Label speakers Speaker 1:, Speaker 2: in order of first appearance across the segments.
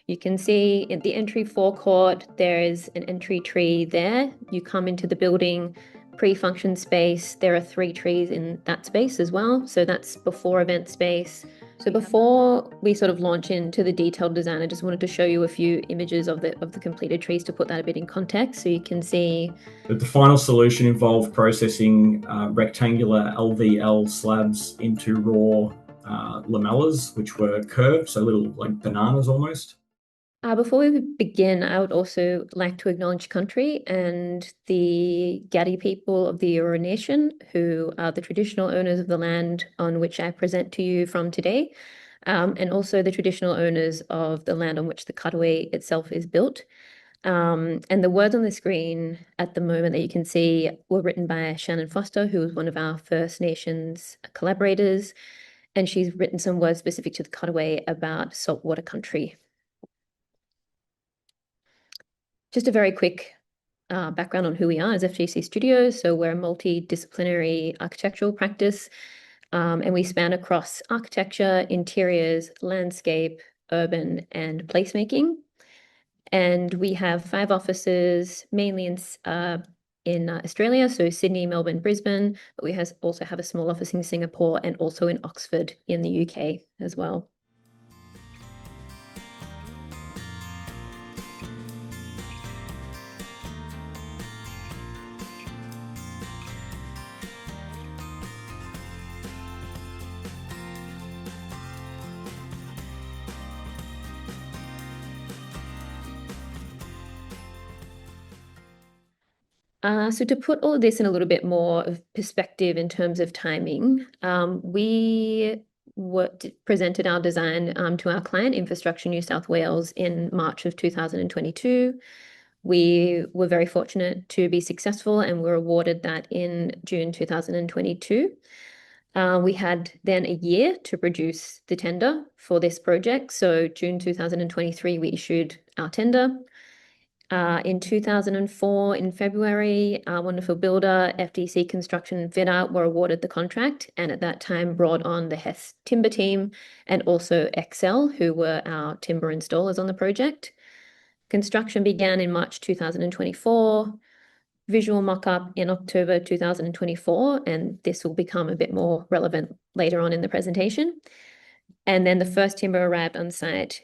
Speaker 1: You can see at the entry forecourt, there is an entry tree there. You come into the building pre-function space. There are 3 trees in that space as well. So that's before event space. So before we sort of launch into the detailed design, I just wanted to show you a few images of the completed trees to put that a bit in context. So you can see.
Speaker 2: But the final solution involved processing rectangular LVL slabs into raw lamellas, which were curved, so little like bananas almost.
Speaker 1: Before we begin, I would also like to acknowledge country and the Gadi people of the Eora Nation, who are the traditional owners of the land on which I present to you from today, and also the traditional owners of the land on which the Cutaway itself is built. And the words on the screen at the moment that you can see were written by Shannon Foster, who was one of our First Nations collaborators, and she's written some words specific to the Cutaway about saltwater country. Just a very quick background on who we are as FJCstudio. So we're a multidisciplinary architectural practice, and we span across architecture, interiors, landscape, urban, and placemaking. And we have 5 offices, mainly in Australia, so Sydney, Melbourne, Brisbane, but we also have a small office in Singapore and also in Oxford in the UK as well. So to put all of this in a little bit more of perspective in terms of timing, we presented our design to our client, Infrastructure New South Wales, in March of 2022. We were very fortunate to be successful and were awarded that in June 2022. We had then a year to produce the tender for this project. So June 2023, we issued our tender. In 2004, in February, our wonderful builder, FDC Construction and Fit Out, were awarded the contract, and at that time brought on the HESS timber team and also Excel, who were our timber installers on the project. Construction began in March 2024, visual mock-up in October 2024, and this will become a bit more relevant later on in the presentation. And then the first timber arrived on site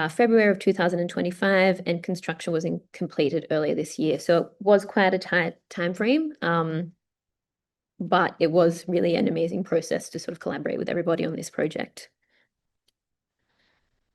Speaker 1: February of 2025, and construction was completed earlier this year. So it was quite a tight time frame, but it was really an amazing process to sort of collaborate with everybody on this project.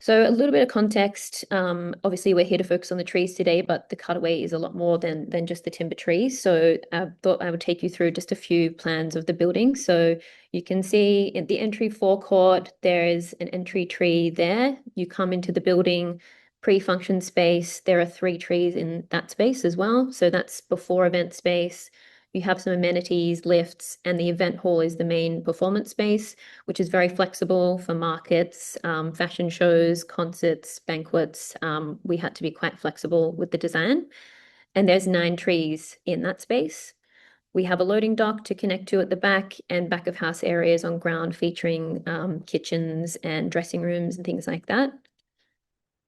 Speaker 1: So a little bit of context. Obviously, we're here to focus on the trees today, but the Cutaway is a lot more than just the timber trees. So I thought I would take you through just a few plans of the building. So you can see at the entry forecourt, there is an entry tree there. You come into the building pre-function space. There are 3 trees in that space as well. So that's before event space. You have some amenities, lifts, and the event hall is the main performance space, which is very flexible for markets, fashion shows, concerts, banquets. We had to be quite flexible with the design. And there's 9 trees in that space. We have a loading dock to connect to at the back, and back of house areas on ground featuring kitchens and dressing rooms and things like that.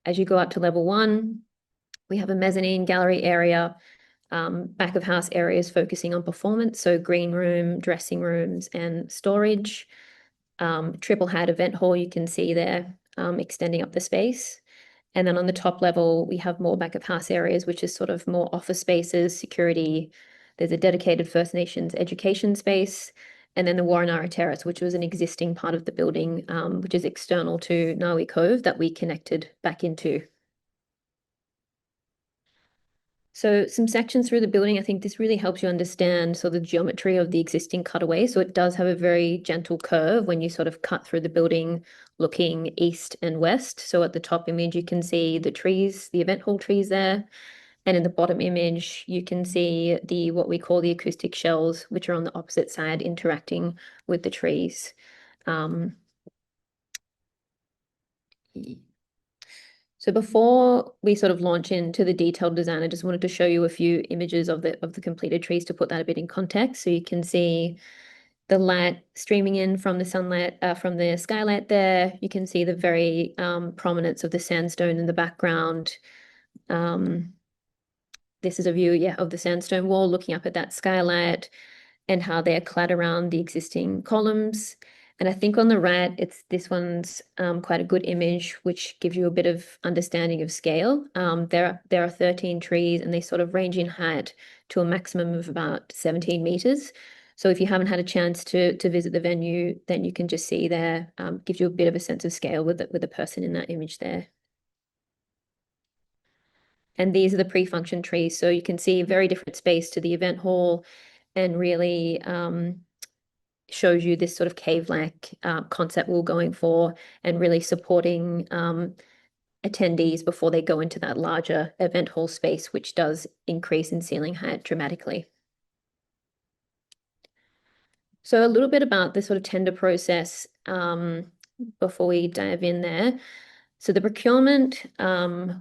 Speaker 1: As you go up to level 1, we have a mezzanine gallery area, back of house areas focusing on performance, so green room, dressing rooms, and storage. Triple height event hall you can see there, extending up the space. And then on the top level, we have more back of house areas, which is sort of more office spaces, security. There's a dedicated First Nations education space, and then the Warrenara Terrace, which was an existing part of the building, which is external to Ngawi Cove that we connected back into. So some sections through the building, I think this really helps you understand sort of the geometry of the existing cutaway. So it does have a very gentle curve when you sort of cut through the building looking east and west. So at the top image, you can see the trees, the event hall trees there. And in the bottom image, you can see what we call the acoustic shells, which are on the opposite side interacting with the trees. So before we sort of launch into the detailed design, I just wanted to show you a few images of the completed trees to put that a bit in context. So you can see the light streaming in from the sunlight, from the skylight there. You can see the very prominence of the sandstone in the background. This is a view, yeah, of the sandstone wall looking up at that skylight and how they're clad around the existing columns. And I think on the right, this one's quite a good image, which gives you a bit of understanding of scale. There are 13 trees, and they sort of range in height to a maximum of about 17 meters. So if you haven't had a chance to visit the venue, then you can just see there, gives you a bit of a sense of scale with the person in that image there. And these are the pre-function trees. So you can see a very different space to the event hall, and really shows you this sort of cave-like concept we're going for, and really supporting attendees before they go into that larger event hall space, which does increase in ceiling height dramatically. So a little bit about the sort of tender process before we dive in there. So the procurement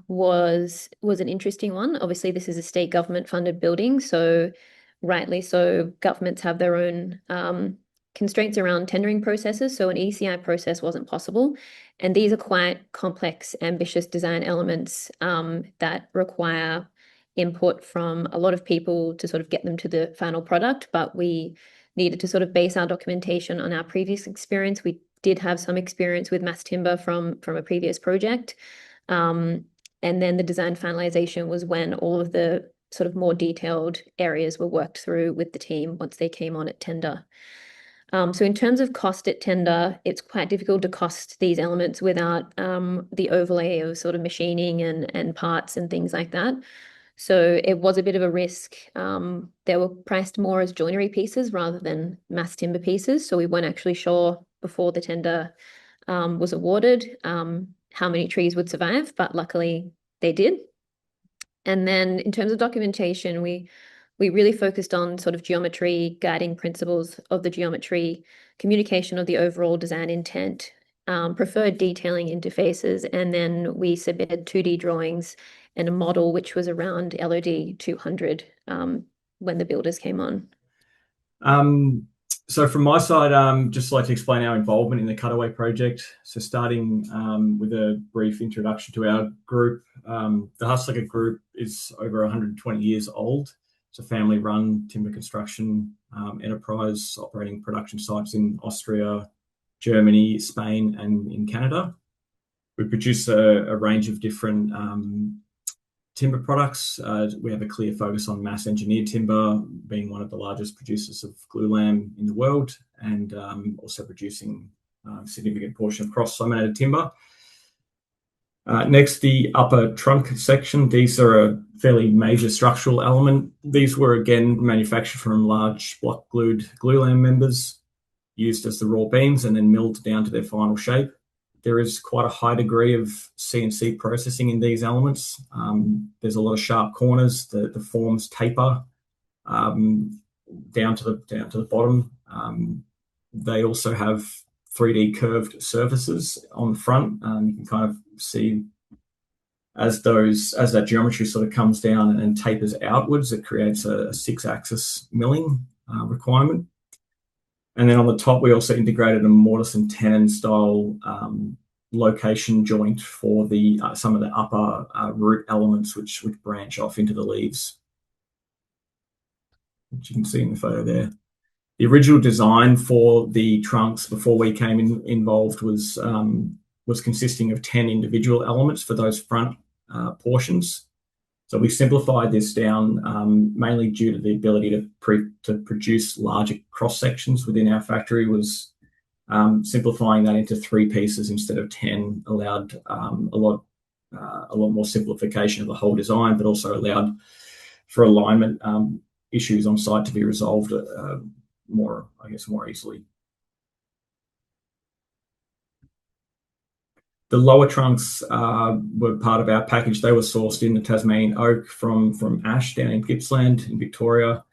Speaker 1: was an interesting one. Obviously, this is a state government funded building, so rightly so, governments have their own constraints around tendering processes. So an ECI process wasn't possible, and these are quite complex, ambitious design elements that require input from a lot of people to sort of get them to the final product. But we needed to sort of base our documentation on our previous experience. We did have some experience with mass timber from a previous project. And then the design finalization was when all of the sort of more detailed areas were worked through with the team once they came on at tender. So in terms of cost at tender, it's quite difficult to cost these elements without the overlay of sort of machining and parts and things like that. So it was a bit of a risk. They were priced more as joinery pieces rather than mass timber pieces. So we weren't actually sure before the tender was awarded how many trees would survive, but luckily they did. And then in terms of documentation, we really focused on sort of geometry, guiding principles of the geometry, communication of the overall design intent, preferred detailing interfaces, and then we submitted 2D drawings and a model which was around LOD 200 when the builders came on.
Speaker 2: So from my side, just like to explain our involvement in the Cutaway project. So starting with a brief introduction to our group. The Hustler Group is over 120 years old. It's a family-run timber construction enterprise operating production sites in Austria, Germany, Spain, and in Canada. We produce a range of different timber products. We have a clear focus on mass engineered timber, being one of the largest producers of glulam in the world, and also producing a significant portion of cross-laminated timber. Next, the upper trunk section. These are a fairly major structural element. These were again manufactured from large block glued glulam members used as the raw beams and then milled down to their final shape. There is quite a high degree of CNC processing in these elements. There's a lot of sharp corners. The forms taper down to the bottom. They also have 3D curved surfaces on the front. You can kind of see as that geometry sort of comes down and tapers outwards, it creates a 6-axis milling requirement. And then on the top, we also integrated a mortise and tenon style location joint for some of the upper root elements which branch off into the leaves, which you can see in the photo there. The original design for the trunks before we came involved was consisting of 10 individual elements for those front portions. So we simplified this down mainly due to the ability to produce larger cross sections within our factory. Was simplifying that into 3 pieces instead of 10 allowed a lot more simplification of the whole design, but also allowed for alignment issues on site to be resolved more easily. The lower trunks were part of our package. They were sourced in the Tasmanian oak from ash down in Gippsland in Victoria.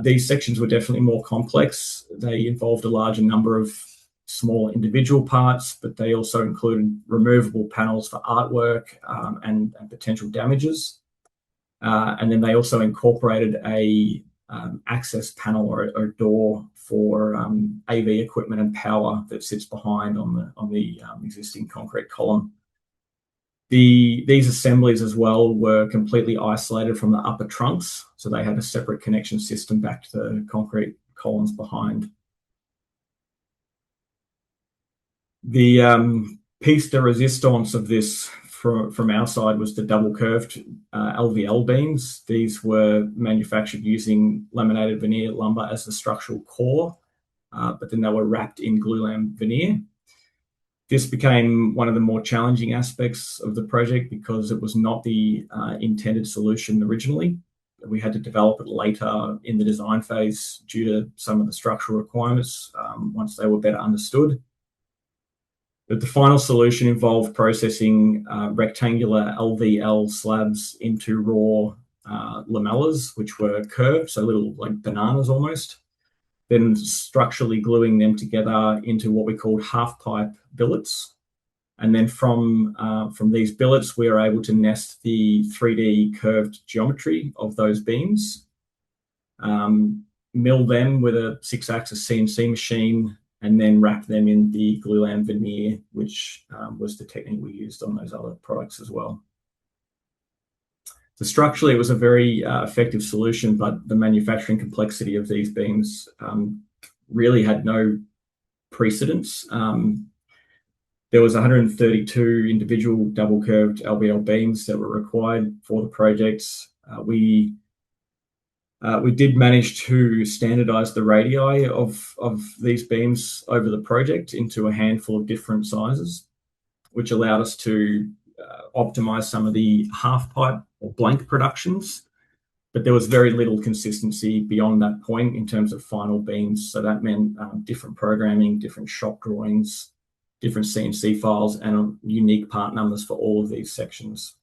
Speaker 2: These sections were definitely more complex. They involved a larger number of small individual parts, but they also included removable panels for artwork and potential damages. And then they also incorporated a access panel or door for AV equipment and power that sits behind on the existing concrete column. These assemblies as well were completely isolated from the upper trunks, so they had a separate connection system back to the concrete columns behind. The piece de resistance of this from our side was the double curved LVL beams. These were manufactured using laminated veneer lumber as the structural core, but then they were wrapped in glulam veneer. This became one of the more challenging aspects of the project because it was not the intended solution originally. We had to develop it later in the design phase due to some of the structural requirements once they were better understood. But the final solution involved processing rectangular LVL slabs into raw lamellas, which were curved, so little like bananas almost, then structurally gluing them together into what we called half-pipe billets. And then from these billets, we were able to nest the 3D curved geometry of those beams, mill them with a 6-axis CNC machine, and then wrap them in the glulam veneer, which was the technique we used on those other products as well. So structurally, it was a very effective solution, but the manufacturing complexity of these beams really had no precedence. There was 132 individual double curved LVL beams that were required for the projects. We did manage to standardize the radii of these beams over the project into a handful of different sizes, which allowed us to optimize some of the half pipe or blank productions, but there was very little consistency beyond that point in terms of final beams. So that meant different programming, different shop drawings, different CNC files, and unique part numbers for all of these sections.